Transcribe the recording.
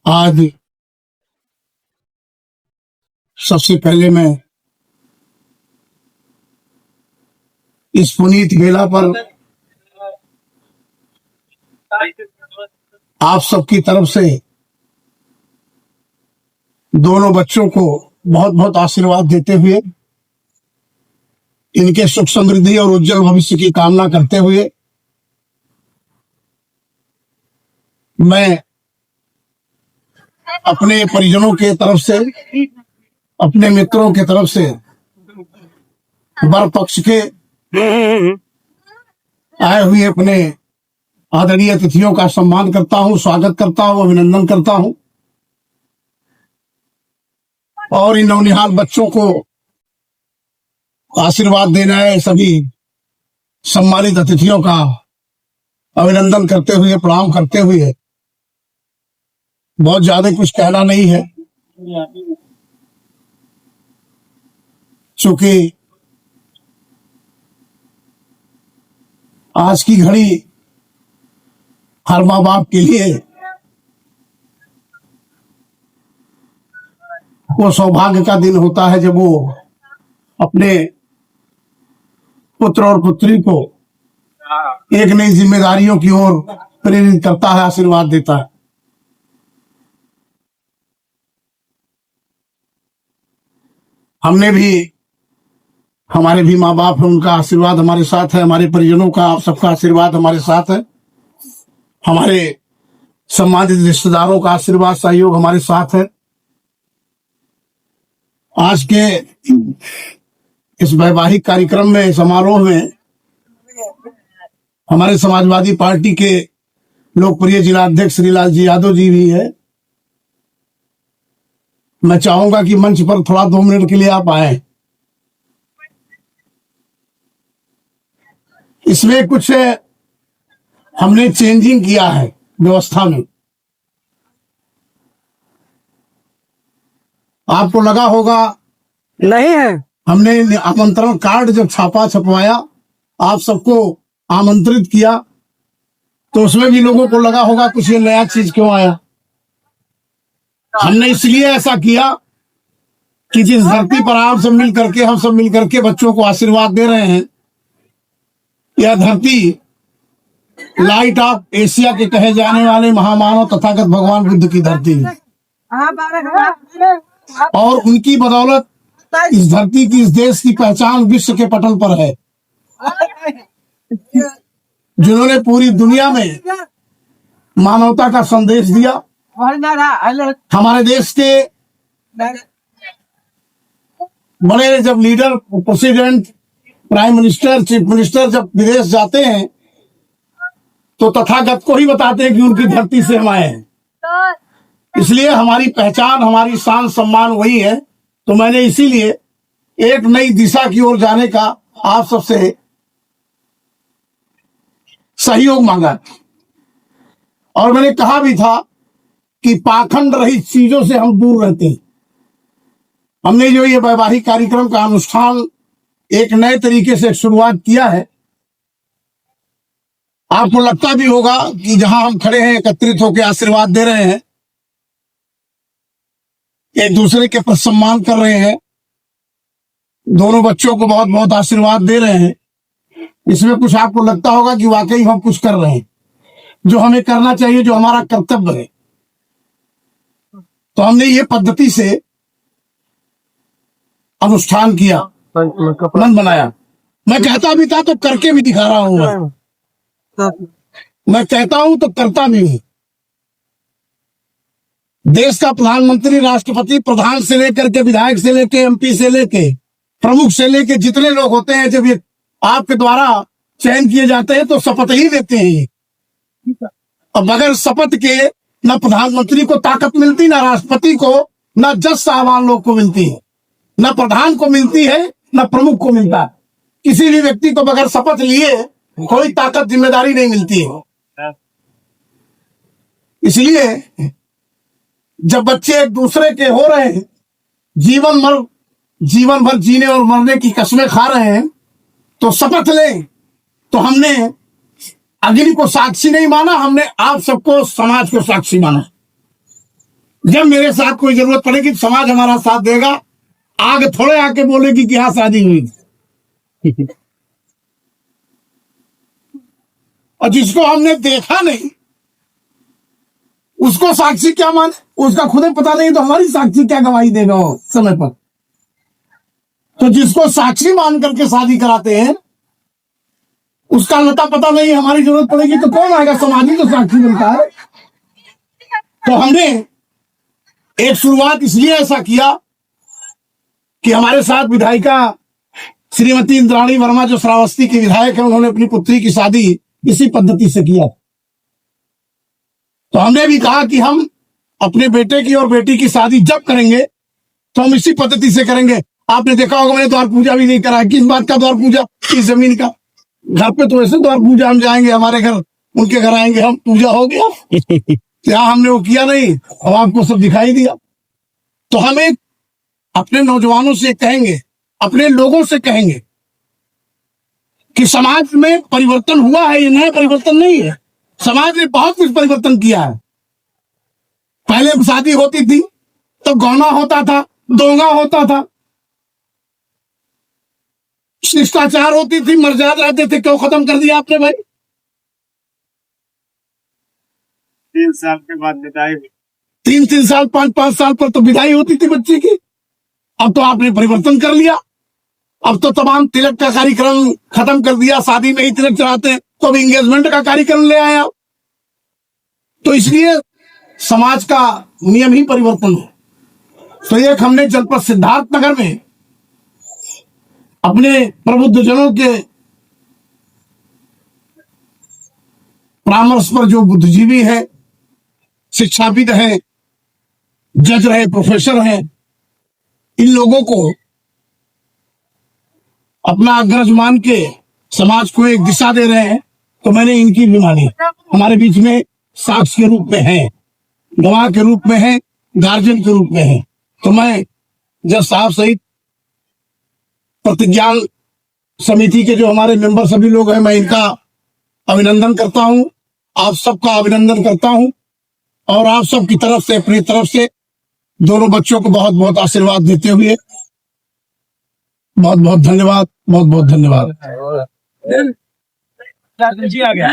आज सबसे पहले मैं इस पुनीत बेला पर आप सबकी तरफ से दोनों बच्चों को बहुत बहुत आशीर्वाद देते हुए इनके सुख समृद्धि और उज्जवल भविष्य की कामना करते हुए मैं अपने परिजनों के तरफ से, अपने मित्रों के तरफ से वर पक्ष के आए हुए अपने आदरणीय अतिथियों का सम्मान करता हूं, स्वागत करता हूं, अभिनंदन करता हूं और इन नौनिहाल बच्चों को आशीर्वाद देना है। सभी सम्मानित अतिथियों का अभिनंदन करते हुए, प्रणाम करते हुए बहुत ज्यादा कुछ कहना नहीं है, क्योंकि आज की घड़ी हर माँ बाप के लिए वो सौभाग्य का दिन होता है जब वो अपने पुत्र और पुत्री को एक नई जिम्मेदारियों की ओर प्रेरित करता है, आशीर्वाद देता है। हमने भी, हमारे भी माँ बाप हैं, उनका आशीर्वाद हमारे साथ है, हमारे परिजनों का, आप सबका आशीर्वाद हमारे साथ है, हमारे सम्मानित रिश्तेदारों का आशीर्वाद सहयोग हमारे साथ है। आज के इस वैवाहिक कार्यक्रम में, समारोह में हमारे समाजवादी पार्टी के लोकप्रिय जिला अध्यक्ष श्रीलाल जी यादव जी भी है। मैं चाहूंगा कि मंच पर थोड़ा 2 मिनट के लिए आप आए। इसमें कुछ हमने चेंजिंग किया है व्यवस्था में। आपको लगा होगा नहीं है, हमने आमंत्रण कार्ड जब छपवाया, आप सबको आमंत्रित किया, तो उसमें भी लोगों को लगा होगा कुछ ये नया चीज क्यों आया। हमने इसलिए ऐसा किया कि जिस धरती पर आप सब मिल करके, हम सब मिल करके बच्चों को आशीर्वाद दे रहे हैं, यह धरती लाइट ऑफ एशिया के कहे जाने वाले महामानव तथागत भगवान बुद्ध की धरती है और उनकी बदौलत इस धरती की, इस देश की पहचान विश्व के पटल पर है, जिन्होंने पूरी दुनिया में मानवता का संदेश दिया। हमारे देश के बड़े जब leader, president, prime minister, chief minister जब विदेश जाते हैं तो तथागत को ही बताते हैं कि उनकी धरती से हम आए हैं। इसलिए हमारी पहचान, हमारी शान सम्मान वही है। तो मैंने इसीलिए एक नई दिशा की ओर जाने का आप सबसे सहयोग मांगा और मैंने कहा भी था कि पाखंड रहित चीजों से हम दूर रहते हैं। हमने जो ये वैवाहिक कार्यक्रम का अनुष्ठान एक नए तरीके से शुरुआत किया है। आपको लगता भी होगा कि जहां हम खड़े हैं, एकत्रित होकर आशीर्वाद दे रहे हैं, एक दूसरे के पर सम्मान कर रहे हैं, दोनों बच्चों को बहुत बहुत आशीर्वाद दे रहे हैं, इसमें कुछ आपको लगता होगा कि वाकई हम कुछ कर रहे हैं जो हमें करना चाहिए, जो हमारा कर्तव्य है। तो हमने ये पद्धति से अनुष्ठान किया, मन बनाया। मैं कहता भी था तो करके भी दिखा रहा हूं। मैं कहता हूं तो करता भी हूं। देश का प्रधानमंत्री, राष्ट्रपति, प्रधान से लेकर के विधायक से लेके एमपी से लेके प्रमुख से लेके जितने लोग होते हैं, जब ये आपके द्वारा चयन किए जाते हैं तो शपथ ही देते हैं। और बगैर शपथ के न प्रधानमंत्री को ताकत मिलती, न राष्ट्रपति को, न जज साहबान लोग को मिलती है, न प्रधान को मिलती है, न प्रमुख को मिलता है। किसी भी व्यक्ति को बगैर शपथ लिए कोई ताकत, जिम्मेदारी नहीं मिलती है। इसलिए जब बच्चे एक दूसरे के हो रहे हैं, जीवन भर जीने और मरने की कस्में खा रहे हैं, तो शपथ लें। तो हमने अग्नि को साक्षी नहीं माना, हमने आप सबको, समाज को साक्षी माना। जब मेरे साथ कोई जरूरत पड़ेगी तो समाज हमारा साथ देगा। आगे थोड़े आके बोलेगी कि हाँ शादी हुई। और जिसको हमने देखा नहीं उसको साक्षी क्या माने, उसका खुद ही पता नहीं तो हमारी साक्षी क्या गवाही देगा वो समय पर। तो जिसको साक्षी मान करके शादी कराते हैं उसका लता पता नहीं, हमारी जरूरत पड़ेगी तो कौन आएगा, समाज ही तो साक्षी बनता है। तो हमने एक शुरुआत इसलिए ऐसा किया कि हमारे साथ विधायिका श्रीमती इंद्राणी वर्मा जो श्रावस्ती की विधायक है, उन्होंने अपनी पुत्री की शादी इसी पद्धति से किया। तो हमने भी कहा कि हम अपने बेटे की और बेटी की शादी जब करेंगे तो हम इसी पद्धति से करेंगे। आपने देखा होगा मैंने द्वार पूजा भी नहीं करा। किस बात का द्वार पूजा, इस जमीन का। घर पे तो ऐसे द्वार पूजा हम जाएंगे, हमारे घर उनके घर आएंगे हम, पूजा हो गया। यहाँ हमने वो किया नहीं, अब आपको सब दिखाई दिया। तो हम एक अपने नौजवानों से कहेंगे, अपने लोगों से कहेंगे कि समाज में परिवर्तन हुआ है, ये नया परिवर्तन नहीं है। समाज ने बहुत कुछ परिवर्तन किया है। पहले शादी होती थी तो गौना होता था, दोंगा होता था, शिष्टाचार होती थी, मर्यादा रहते थे। क्यों खत्म कर दिया आपने भाई? 3 साल के बाद विदाई। 3 साल 5 साल पर तो विदाई होती थी बच्चे की। अब तो आपने परिवर्तन कर लिया। अब तो तमाम तिलक का कार्यक्रम खत्म कर दिया, शादी में ही तिलक चढ़ाते हैं, तो अब एंगेजमेंट का कार्यक्रम ले आए आप। तो इसलिए समाज का नियम ही परिवर्तन है। तो एक हमने जनपद सिद्धार्थनगर में अपने प्रबुद्ध जनों के परामर्श पर, जो बुद्धिजीवी है, शिक्षाविद हैं, जज रहे, प्रोफेसर हैं, इन लोगों को अपना अग्रज मान के समाज को एक दिशा दे रहे हैं। तो मैंने इनकी भी मानी। हमारे बीच में साक्ष्य के रूप में है, गवाह के रूप में है, गार्जियन के रूप में है। तो मैं जज साहब सहित प्रतिज्ञान समिति के जो हमारे मेंबर सभी लोग हैं, मैं इनका अभिनंदन करता हूं, आप सबका अभिनंदन करता हूं। और आप सबकी तरफ से, अपनी तरफ से दोनों बच्चों को बहुत बहुत आशीर्वाद देते हुए बहुत बहुत धन्यवाद, बहुत बहुत धन्यवाद। जी आ गया।